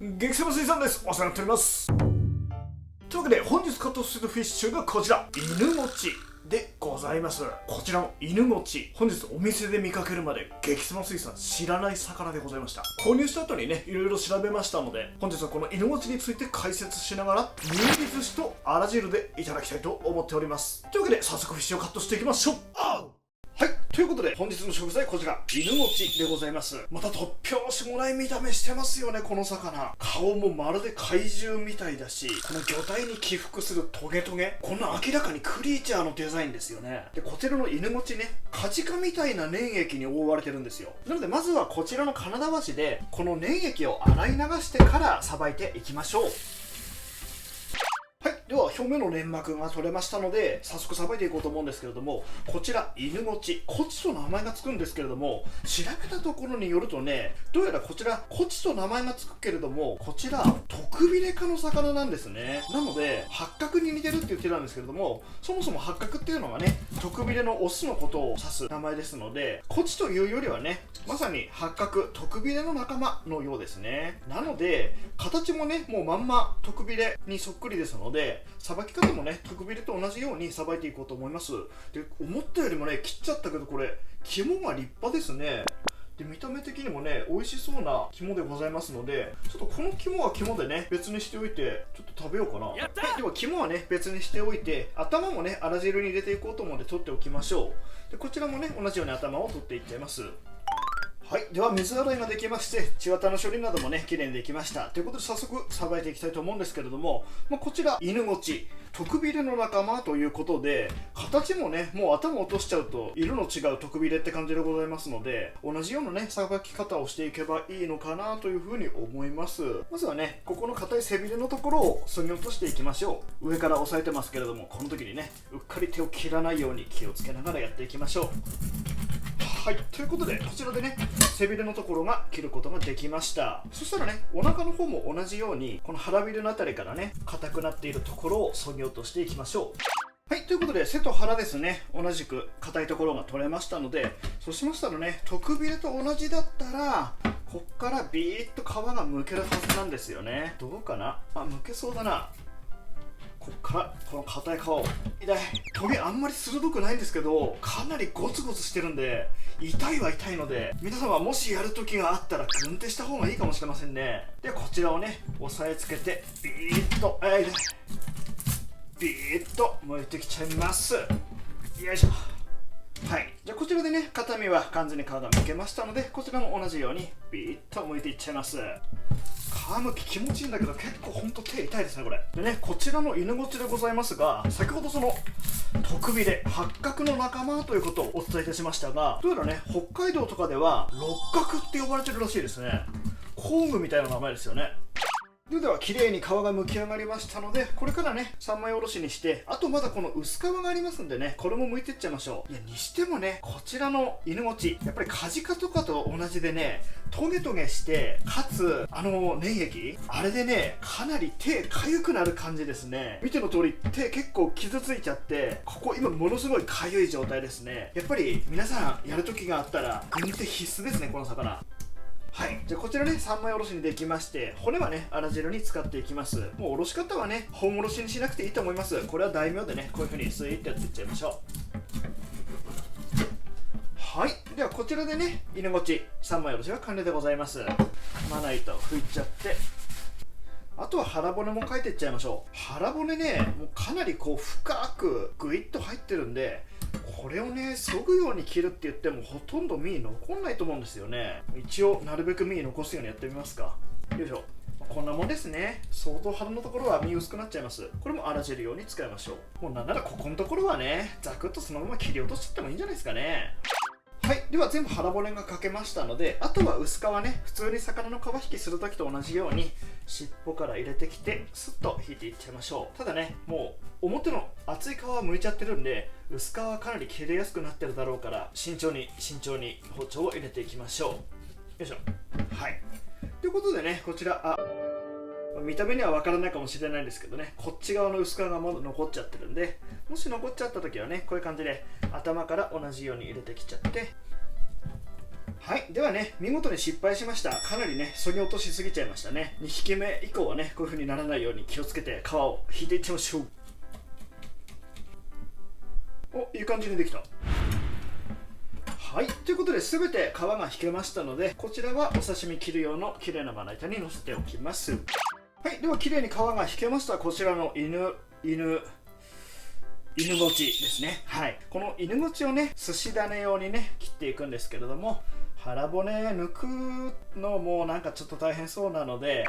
激セマ水産です。お世話になっております。というわけで本日カットするフィッシュがこちら、犬餅でございます。こちらの犬餅、本日お店で見かけるまで激セマ水産知らない魚でございました。購入した後にね、いろいろ調べましたので、本日はこの犬餅について解説しながら握り寿司とあら汁でいただきたいと思っております。というわけで早速フィッシュをカットしていきましょう。はい、ということで本日の食材こちら犬餅でございます。また突拍子もない見た目してますよね、この魚。顔もまるで怪獣みたいだし、この魚体に起伏するトゲトゲ、こんな明らかにクリーチャーのデザインですよね。でこちらの犬餅ね、カジカみたいな粘液に覆われてるんですよ。なのでまずはこちらの金田橋でこの粘液を洗い流してからさばいていきましょう。はい、では表面の粘膜が取れましたので早速さばいていこうと思うんですけれども、こちら犬餅、コチと名前がつくんですけれども、調べたところによるとね、どうやらこちらコチと名前がつくけれども、こちらトクビレ科の魚なんですね。なので八角に似てるって言ってたんですけれども、そもそも八角っていうのがね、トクビレのオスのことを指す名前ですので、コチというよりはね、まさに八角、トクビレの仲間のようですね。なので形もね、もうまんまトクビレにそっくりですので、さばき方もね、トクビレと同じようにさばいていこうと思います。で、思ったよりもね、切っちゃったけど、これ肝が立派ですね。で見た目的にもね、美味しそうな肝でございますので、ちょっとこの肝は肝でね、別にしておいてちょっと食べようかな。はい、では肝はね別にしておいて、頭もねあら汁に入れていこうと思うので取っておきましょう。でこちらもね同じように頭を取っていっちゃいます。はい、では水洗いができまして、血綿の処理などもね、きれいにできました。ということで早速さばいていきたいと思うんですけれども、こちら犬餅、トクビレの仲間ということで、形もね、もう頭落としちゃうと色の違うトクビレって感じでございますので、同じようなね、さばき方をしていけばいいのかなというふうに思います。まずはね、ここの硬い背びれのところを削ぎ落としていきましょう。上から押さえてますけれども、この時にね、うっかり手を切らないように気をつけながらやっていきましょう。はい、ということでこちらでね、背びれのところが切ることができました。そしたらね、お腹の方も同じようにこの腹びれのあたりからね、硬くなっているところを削ぎ落としていきましょう。はい、ということで背と腹ですね、同じく硬いところが取れましたので、そうしましたらね、トクビレと同じだったらこっからビーッと皮がむけるはずなんですよね。どうかなあ、むけそうだな。こっからこの硬い皮を、痛い、トゲあんまり鋭くないんですけど、かなりゴツゴツしてるんで痛いは痛いので、皆様もしやる時があったら軍手した方がいいかもしれませんね。でこちらをね押さえつけてビーッとビーッと剥いてきちゃいます。よいしょ。はい、じゃあこちらでね、片身は完全に皮が剥けましたので、こちらも同じようにビーッと剥いていっちゃいます。皮むき気持ちいいんだけど、結構ほんと手痛いですねこれ。でね、こちらの犬餅でございますが、先ほどそのトクビレ、八角の仲間ということをお伝えいたしましたが、どうやらね、北海道とかでは六角って呼ばれてるらしいですね。工具みたいな名前ですよね。では綺麗に皮が剥き上がりましたので、これからね三枚おろしにして、あとまだこの薄皮がありますんでね、これも剥いていっちゃいましょう。いやにしてもね、こちらの犬餅やっぱりカジカとかと同じでね、トゲトゲしてかつ粘液あれでね、かなり手かゆくなる感じですね。見ての通り手結構傷ついちゃって、ここ今ものすごいかゆい状態ですね。やっぱり皆さんやる時があったら軍手必須ですね、この魚。はい、じゃあこちらね三枚おろしにできまして、骨はねあら汁に使っていきます。もうおろし方はね本おろしにしなくていいと思います。これは大名でね、こういう風にスイーッとやっていっちゃいましょう。はい、ではこちらでね犬餅三枚おろしは完了でございます。まな板を拭いちゃって、あとは腹骨も描いていっちゃいましょう。腹骨ね、もうかなりこう深くグイッと入ってるんで、これをね削ぐように切るって言ってもほとんど身残んないと思うんですよね。一応なるべく身残すようにやってみますか。よいしょ。こんなもんですね。相当腹のところは身薄くなっちゃいます。これもあら汁用に使いましょう。もうなんならここのところはね、ザクッとそのまま切り落としちゃってもいいんじゃないですかね。はい、では全部腹骨がかけましたので、あとは薄皮ね、普通に魚の皮引きするときと同じように尻尾から入れてきてスッと引いていっちゃいましょう。ただね、もう表の厚い皮は剥いちゃってるんで、薄皮はかなり切れやすくなってるだろうから、慎重に包丁を入れていきましょう。よいしょ。はい、ということでね、こちら見た目にはわからないかもしれないんですけどね、こっち側の薄皮がまだ残っちゃってるんで、もし残っちゃった時はね、こういう感じで頭から同じように入れてきちゃって、はい、ではね、見事に失敗しました。かなりね、そぎ落としすぎちゃいましたね。2匹目以降はね、こういう風にならないように気をつけて皮を引いていっちゃいましょう。お、いい感じにできた。はい、ということで全て皮が引けましたので、こちらはお刺身切る用の綺麗なまな板に乗せておきます。はい、では綺麗に皮が引けましたこちらの犬餅ですね。はい、この犬餅をね、寿司種用にね、切っていくんですけれども、腹骨抜くのもなんかちょっと大変そうなので、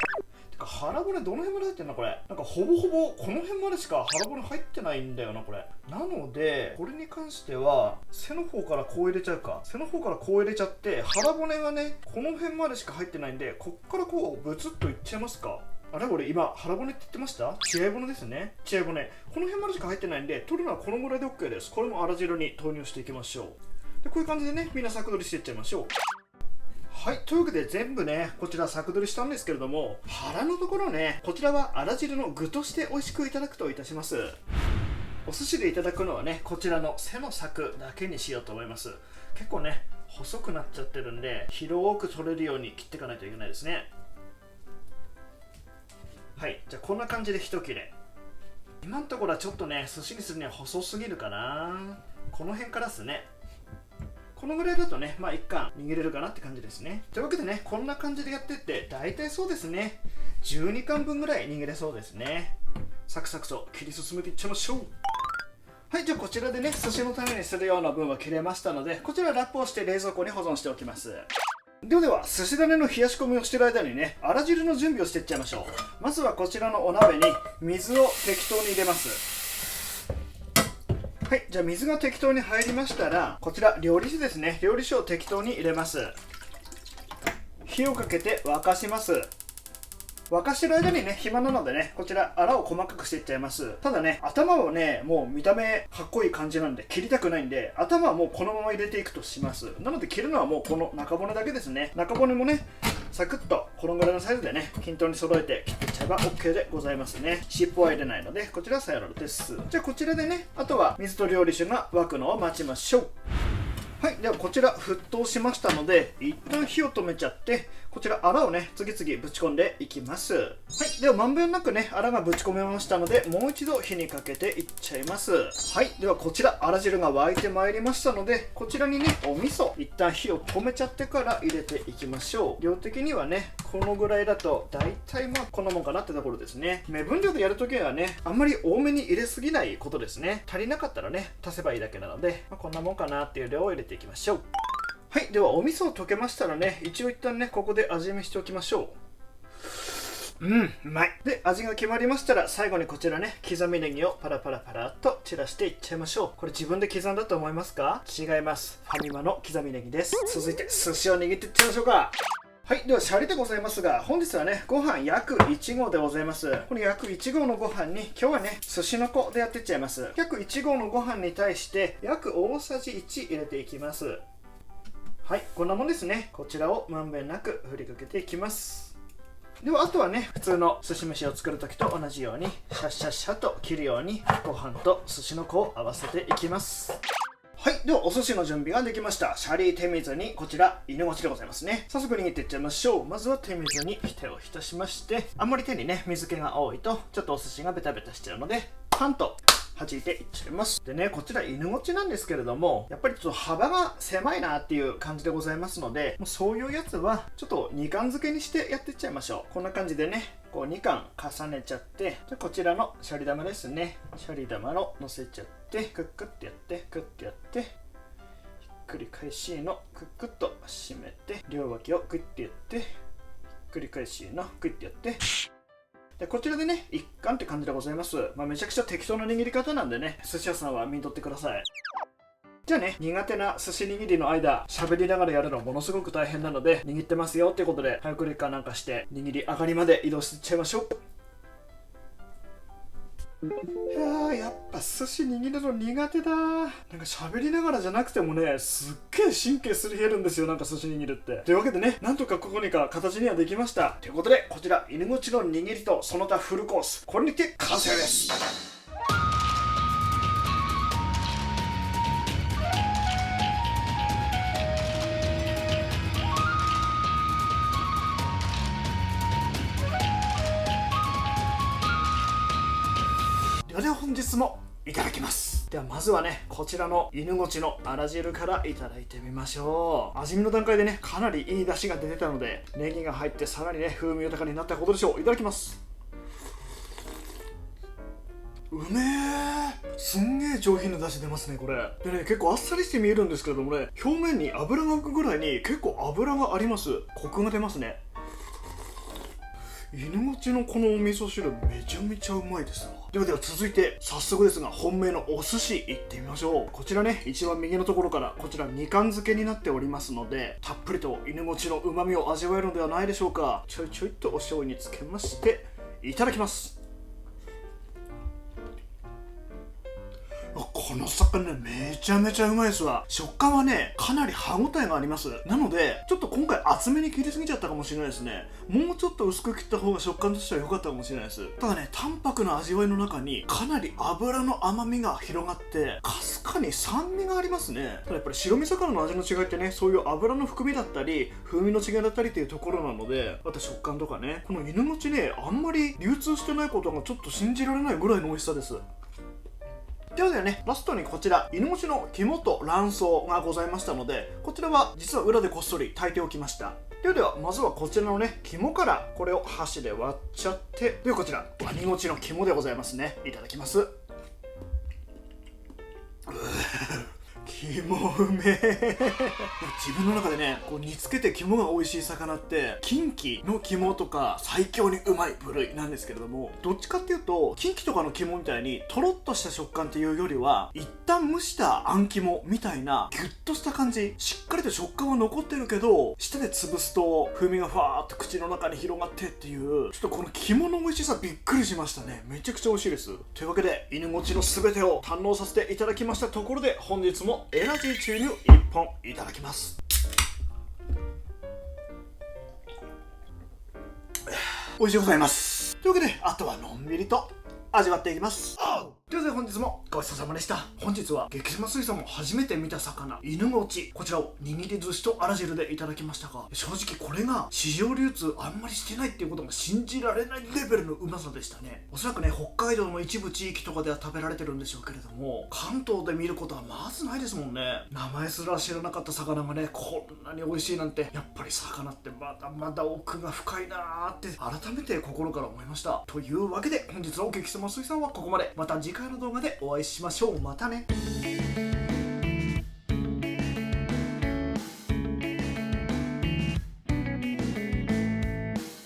てか腹骨どの辺まで入ってんのこれ。なんかほぼほぼこの辺までしか腹骨入ってないんだよなこれ。なのでこれに関しては背の方からこう入れちゃうか。背の方からこう入れちゃって、腹骨がねこの辺までしか入ってないんで、こっからこうブツッといっちゃいますか。あれ俺今腹骨って言ってました？血合い骨ですね。血合い骨この辺までしか入ってないんで、取るのはこのぐらいで OK です。これもあら汁に投入していきましょう。でこういう感じでね、みんなサク取りしていっちゃいましょう。はい、というわけで全部ね、こちらサク取りしたんですけれども、腹のところね、こちらはあら汁の具として美味しくいただくといたします。お寿司でいただくのはね、こちらの背の柵だけにしようと思います。結構ね、細くなっちゃってるんで、広く取れるように切っていかないといけないですね。はい、じゃあこんな感じで一切れ。今のところはちょっとね、寿司にするには細すぎるかな。この辺からですね。このぐらいだとね、まあ1貫握れるかなって感じですね。というわけでね、こんな感じでやってって、大体そうですね、12貫分ぐらい握れそうですね。サクサクと切り進めていっちゃいましょう。はい、じゃあこちらでね、寿司のためにするような分は切れましたので、こちらラップをして冷蔵庫に保存しておきます。では寿司種の冷やし込みをしている間にね、あら汁の準備をしていっちゃいましょう。まずはこちらのお鍋に水を適当に入れます。はい、じゃあ水が適当に入りましたら、こちら料理酒ですね。料理酒を適当に入れます。火をかけて沸かします。沸かしてる間にね、暇なのでね、こちら、あらを細かくしていっちゃいます。ただね、頭をね、もう見た目かっこいい感じなんで、切りたくないんで、頭はもうこのまま入れていくとします。なので切るのはもうこの中骨だけですね。中骨もね、サクッとこのぐらいのサイズでね、均等に揃えて切っていっちゃえば OK でございますね。尻尾は入れないので、こちらはさよならです。じゃあこちらでね、あとは水と料理酒が沸くのを待ちましょう。はい、ではこちら沸騰しましたので、一旦火を止めちゃって、こちらあらをね、次々ぶち込んでいきます。はい、ではまんべんなくね、あらがぶち込めましたので、もう一度火にかけていっちゃいます。はい、ではこちらあら汁が沸いてまいりましたので、こちらにね、お味噌、一旦火を止めちゃってから入れていきましょう。量的にはね、このぐらいだと大体まあこんなもんかなってところですね。目分量でやるときはね、あんまり多めに入れすぎないことですね。足りなかったらね、足せばいいだけなので、こんなもんかなっていう量を入れていきましょう。はい、ではお味噌を溶けましたらね、一応一旦ね、ここで味見しておきましょう。うまい。で、味が決まりましたら、最後にこちらね、刻みネギをパラパラパラっと散らしていっちゃいましょう。これ自分で刻んだと思いますか？違います。ファミマの刻みネギです。続いて、寿司を握っていっちゃいましょうか。はい、ではシャリでございますが、本日はね、ご飯約1合でございます。この約1合のご飯に、今日はね、寿司の子でやっていっちゃいます。約1合のご飯に対して、約大さじ1入れていきます。はい、こんなもんですね。こちらをまんべんなく振りかけていきます。ではあとはね、普通の寿司飯を作るときと同じようにシャッシャッシャッと切るようにご飯と寿司の子を合わせていきます。はい、ではお寿司の準備ができました。シャリ手水にこちら犬餅でございますね。早速握っていっちゃいましょう。まずは手水に手を浸しまして、あんまり手にね水気が多いとちょっとお寿司がベタベタしちゃうので、パンと弾いていっちゃいます。でね、こちら犬餅なんですけれども、やっぱりちょっと幅が狭いなっていう感じでございますので、もうそういうやつはちょっと2貫漬けにしてやっていっちゃいましょう。こんな感じでね、こう2貫重ねちゃって、でこちらのシャリ玉ですね、シャリ玉の乗せちゃって、クックってやってクッてやって、ひっくり返しのクックッと締めて、両脇をクッてやって、ひっくり返しのクッてやって、でこちらでね、一貫って感じでございます。めちゃくちゃ適当な握り方なんでね、寿司屋さんは見とってください。じゃあね、苦手な寿司握りの間、喋りながらやるのものすごく大変なので、握ってますよっていうことで、早送りかなんかして、握り上がりまで移動していっちゃいましょう。いやー、やっぱ寿司握るの苦手だー。なんか喋りながらじゃなくてもね、すっげー神経すり減るんですよ、なんか寿司握るって。というわけでね、なんとかここにか形にはできました。ということで、こちら犬餅の握りとその他フルコース、これにて完成です。では本日もいただきます。ではまずはね、こちらの犬ごちのあら汁からいただいてみましょう。味見の段階でね、かなりいい出汁が出てたので、ネギが入ってさらにね、風味豊かになったことでしょう。いただきます。うめえ、すんげえ上品な出汁出ますね、これ。でね、結構あっさりして見えるんですけれどもね、表面に油が浮くぐらいに結構油があります。コクが出ますね。犬もちのこのお味噌汁めちゃめちゃうまいですな。では続いて早速ですが、本命のお寿司いってみましょう。こちらね、一番右のところからこちら2貫漬けになっておりますので、たっぷりと犬もちの旨味を味わえるのではないでしょうか。ちょいちょいとお醤油につけましていただきます。この魚めちゃめちゃうまいですわ。食感はね、かなり歯ごたえがあります。なのでちょっと今回厚めに切りすぎちゃったかもしれないですね。もうちょっと薄く切った方が食感としては良かったかもしれないです。ただね、淡白な味わいの中にかなり油の甘みが広がってかすかに酸味がありますね。ただやっぱり白身魚の味の違いってね、そういう油の含みだったり風味の違いだったりっていうところなので、あと食感とかね、この犬もちね、あんまり流通してないことがちょっと信じられないぐらいの美味しさです。ではね、ラストにこちら犬もちの肝と卵巣がございましたので、こちらは実は裏でこっそり炊いておきました。ではまずはこちらのね、肝からこれを箸で割っちゃって、ではこちらワニごちの肝でございますね。いただきます。肝うめえ自分の中でね、こう煮つけて肝が美味しい魚ってキンキの肝とか最強にうまい部類なんですけれども、どっちかっていうとキンキとかの肝みたいにとろっとした食感っていうよりは、一旦蒸したあん肝みたいなギュッとした感じ、しっかりと食感は残ってるけど舌で潰すと風味がファーっと口の中に広がってっていう、ちょっとこの肝の美味しさびっくりしましたね。めちゃくちゃ美味しいです。というわけで犬ごちの全てを堪能させていただきましたところで、本日もエナジー注入1本いただきます。美味しいございます。というわけであとはのんびりと味わっていきます。ということで本日もごちそうさまでした。本日は激島水産も初めて見た魚犬ごち、こちらを握り寿司とあら汁でいただきましたが、正直これが市場流通あんまりしてないっていうことが信じられないレベルのうまさでしたね。おそらくね、北海道の一部地域とかでは食べられてるんでしょうけれども、関東で見ることはまずないですもんね。名前すら知らなかった魚がね、こんなに美味しいなんて、やっぱり魚ってまだまだ奥が深いなーって改めて心から思いました。というわけで本日の激島水産はここまで。また次回の動画でお会いしましょう。またね。